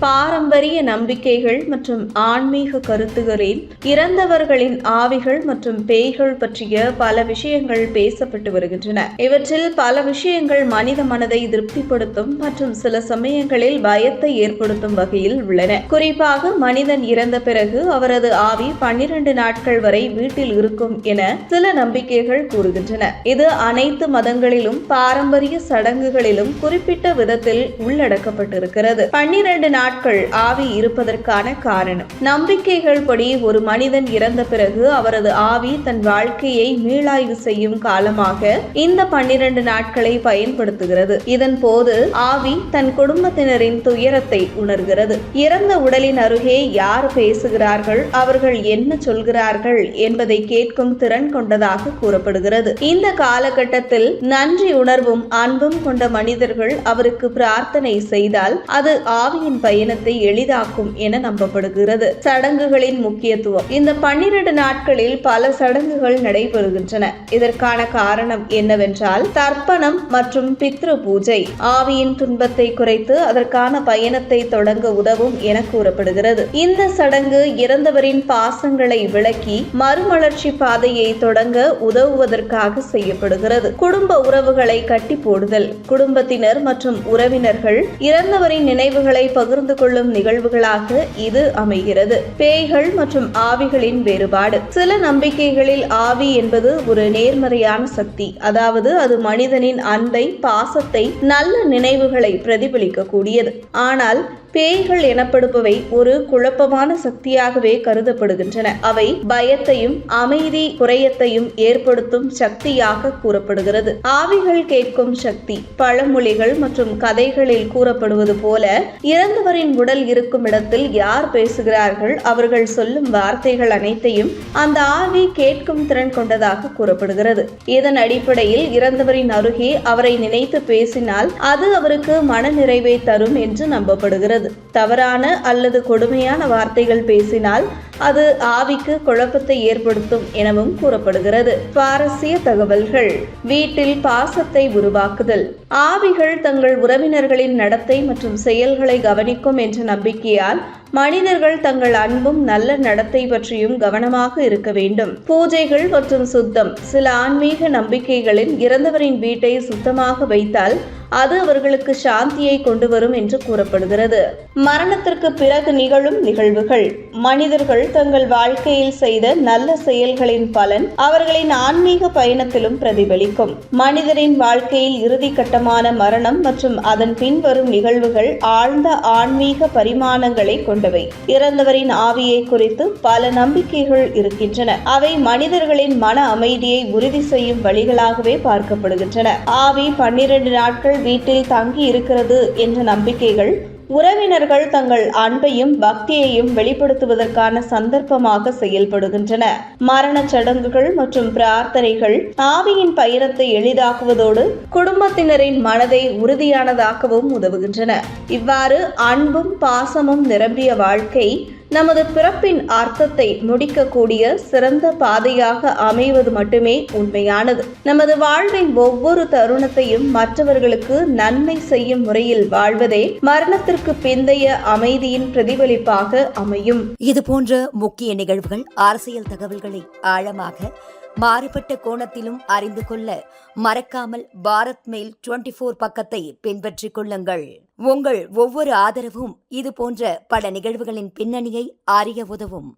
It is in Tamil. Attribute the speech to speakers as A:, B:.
A: பாரம்பரிய நம்பிக்கைகள் மற்றும் ஆன்மீக கருத்துகளில் இறந்தவர்களின் ஆவிகள் மற்றும் பேய்கள் பற்றிய பல விஷயங்கள் பேசப்பட்டு வருகின்றன. இவற்றில் பல விஷயங்கள் மனித மனதை திருப்திப்படுத்தும் மற்றும் சில சமயங்களில் பயத்தை ஏற்படுத்தும் வகையில் உள்ளன. குறிப்பாக மனிதன் இறந்த பிறகு அவரது ஆவி 12 நாட்கள் வரை வீட்டில் இருக்கும் என சில நம்பிக்கைகள் கூறுகின்றன. இது அனைத்து மதங்களிலும் பாரம்பரிய சடங்குகளிலும் குறிப்பிட்ட விதத்தில் உள்ளடக்கப்பட்டிருக்கிறது. 12 நாட்கள் ஆவி இருப்பதற்கான காரணம். நம்பிக்கைகள் படி ஒரு மனிதன் இறந்த பிறகு அவரது ஆவி தன் வாழ்க்கையை மீளாய்வு செய்யும் காலமாக இந்த 12 நாட்களை பயன்படுத்துகிறது. இதன் போது ஆவி தன் குடும்பத்தினரின் துயரத்தை உணர்கிறது. இறந்த உடலின் அருகே யார் பேசுகிறார்கள், அவர்கள் என்ன சொல்கிறார்கள் என்பதை கேட்கும் திறன் கொண்டதாக கூறப்படுகிறது. இந்த காலகட்டத்தில் நன்றி உணர்வும் அன்பும் கொண்ட மனிதர்கள் அவருக்கு பிரார்த்தனை செய்தால் அது ஆவியின் பயணத்தை எளிதாக்கும் என நம்பப்படுகிறது. சடங்குகளின் முக்கியத்துவம். இந்த 12 நாட்களில் பல சடங்குகள் நடைபெறுகின்றன. இதற்கான காரணம் என்னவென்றால் தர்ப்பணம் மற்றும் பித்ரு பூஜை ஆவியின் துன்பத்தை குறைத்து அதற்கான பயணத்தை தொடங்க உதவும் என கூறப்படுகிறது. இந்த சடங்கு இறந்தவரின் பாசங்களை விளக்கி மறுமலர்ச்சி பாதையை தொடங்க உதவுவதற்காக செய்யப்படுகிறது. குடும்ப உறவுகளை கட்டி போடுதல். குடும்பத்தினர் மற்றும் உறவினர்கள் இறந்தவரின் நினைவுகளை பகிர்ந்து கொள்ளும் நிகழ்வுகளாக இது அமைகிறது. பேய்கள் மற்றும் ஆவிகளின் வேறுபாடு. சில நம்பிக்கைகளில் ஆவி என்பது ஒரு நேர்மறையான சக்தி, அதாவது அது மனிதனின் அன்பை, பாசத்தை, நல்ல நினைவுகளை பிரதிபலிக்கக்கூடியது. ஆனால் பேய்கள் எனப்படுபவை ஒரு குழப்பமான சக்தியாகவே கருதப்படுகின்றன. அவை பயத்தையும் அமைதி குறையத்தையும் ஏற்படுத்தும் சக்தியாக கூறப்படுகிறது. ஆவிகள் கேட்கும் சக்தி. பழமொழிகள் மற்றும் கதைகளில் கூறப்படுவது போல இறந்தவரின் உடல் இருக்கும் இடத்தில் யார் பேசுகிறார்கள், அவர்கள் சொல்லும் வார்த்தைகள் அனைத்தையும் அந்த ஆவி கேட்கும் திறன் கொண்டதாக கூறப்படுகிறது. இதன் அடிப்படையில் இறந்தவரின் அருகே அவரை நினைத்து பேசினால் அது அவருக்கு மன நிறைவை தரும் என்று நம்பப்படுகிறது. தவறான அல்லது கொடுமையான வார்த்தைகள் பேசினால் அது ஆவிக்கு குழப்பத்தை ஏற்படுத்தும் எனவும் கூறப்படுகிறது. சுவாரஸ்ய தகவல்கள். வீட்டில் பாசத்தை உருவாக்குதல். ஆவிகள் தங்கள் உறவினர்களின் நடத்தை மற்றும் செயல்களை கவனிக்கும் என்ற நம்பிக்கையால் மனிதர்கள் தங்கள் அன்பும் நல்ல நடத்தை பற்றியும் கவனமாக இருக்க வேண்டும். பூஜைகள் மற்றும் சுத்தம். சில ஆன்மீக நம்பிக்கைகளில் இறந்தவரின் வீட்டை சுத்தமாக வைத்தால் அது அவர்களுக்கு சாந்தியை கொண்டு வரும் என்று கூறப்படுகிறது. மரணத்திற்கு பிறகு நிகழும் நிகழ்வுகள். மனிதர்கள் தங்கள் வாழ்க்கையில் செய்த நல்ல செயல்களின் பலன் அவர்களின் ஆன்மீக பயணத்திலும் பிரதிபலிக்கும். மனிதரின் வாழ்க்கையில் இறுதி கட்டமான மரணம் மற்றும் அதன் பின்வரும் நிகழ்வுகள் ஆழ்ந்த ஆன்மீக பரிமாணங்களை கொண்டவை. இறந்தவரின் ஆவியை குறித்து பல நம்பிக்கைகள் இருக்கின்றன. அவை மனிதர்களின் மன அமைதியை உறுதி செய்யும் வழிகளாகவே பார்க்கப்படுகின்றன. ஆவி 12 நாட்கள் வீட்டில் தங்கி இருக்கிறது என்ற நம்பிக்கைகள் உறவினர்கள் தங்கள் அன்பையும் பக்தியையும் வெளிப்படுத்துவதற்கான சந்தர்ப்பமாக செயல்படுகின்றன. மரண சடங்குகள் மற்றும் பிரார்த்தனைகள் ஆவியின் பயணத்தை எளிதாக்குவதோடு குடும்பத்தினரின் மனதை உறுதியானதாக்கவும் உதவுகின்றன. இவ்வாறு அன்பும் பாசமும் நிரம்பிய வாழ்க்கை நமது பிறப்பின் அர்த்தத்தை முடிக்கக்கூடிய சிறந்த பாதையாக அமைவது மட்டுமே உண்மையானது. நமது வாழ்வின் ஒவ்வொரு தருணத்தையும் மற்றவர்களுக்கு நன்மை செய்யும் முறையில் வாழ்வதே மரணத்திற்கு பிந்தைய அமைதியின் பிரதிபலிப்பாக அமையும்.
B: இது போன்ற முக்கிய நிகழ்வுகள், அரசியல் தகவல்களை ஆழமாக மாறுபட்ட கோணத்திலும் அறிந்து கொள்ள மறக்காமல் பாரத் மெயில் 24 பக்கத்தை பின்பற்றிக் கொள்ளுங்கள். உங்கள் ஒவ்வொரு ஆதரவும் இது போன்ற பல நிகழ்வுகளின் பின்னணியை அறிய உதவும்.